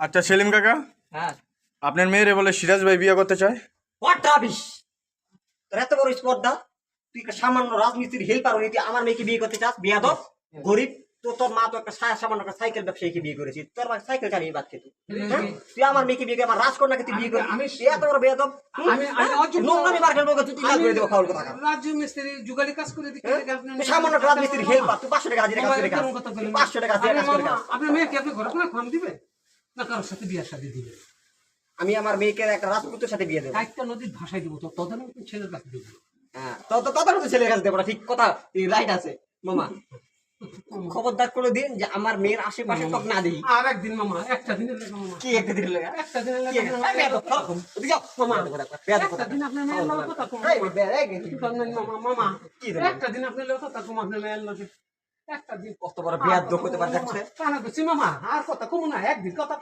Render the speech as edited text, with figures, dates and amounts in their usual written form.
আচ্ছা সেলিম কাকা, হ্যাঁ, আপনার মেয়েরে বলে সিরাজ ভাই বিয়ে করতে চায়। What rubbish! তোর এত বড় স্পর্ধা, তুই একটা সামান্য রাজনীতির হেল্পার হয়ে তুই আমার মেয়েকে বিয়ে করতে চাস? বেয়াদব, গরিব। তো তোর মা তো একটা সামান্য একটা সাইকেল ব্যবসায়ীকে বিয়ে করেছি, তোর মা সাইকেল চালিয়ে বাচ্চা তুই। হ্যাঁ? তুই আমার মেয়েকে বিয়ে করে আমার রাজকন্যাকে তুই বিয়ে করবি? তুই এত বড় বেয়াদব! নোংরামি বারবার বলবো, তুই তিন করে দেবো খাওয়ার কথা। রাজ্য মিস্ত্রি যুগালি কাজ করে দিকে তুই সামান্য একটা রাজনীতির হেল্পার, তুই 500 টাকা হাজিরা কাজ করে খাস। 500 টাকা হাজিরা কাজ করে খাস। আপনার মেয়েকে আপনি ঘরে কোনো খাম দিবে না কারোর সাথে বিয়ার সাথে দিবে? আমি আমার মেয়েকে একটা রাজপুতের সাথে বিয়ে দেবো। একটা নদীর ভাষায় দেবো, তো তখন ছেলের কাছে দেবো। হ্যাঁ, তত ছেলের কাছে দেবো না, ঠিক কথা, রাইট আছে মামা। খবরদার করে দিন যে আমার মেয়ের আশেপাশে তোকে না দিই। আর একদিন মামা, একটা দিনের লেগে মামা, কি একটা দিন লেগে? একটা দিনের কি লেগে একটা? এই বেয়াদব, চল, ওদিকে যাও, মামা। একটা দিন আপনার মেয়ের লগে কথা কম। এই বেয়াদব, কি করবেন মামা? মামা, কি দেবেন? একটা দিন আপনার লগে কথা কম, আপনার মেয়ের লগে একটা দিন। কত বড় বেয়াদব হতে পারে দেখছেন? কানা করছি মামা, আর কথা কম না, একদিন কথা কম।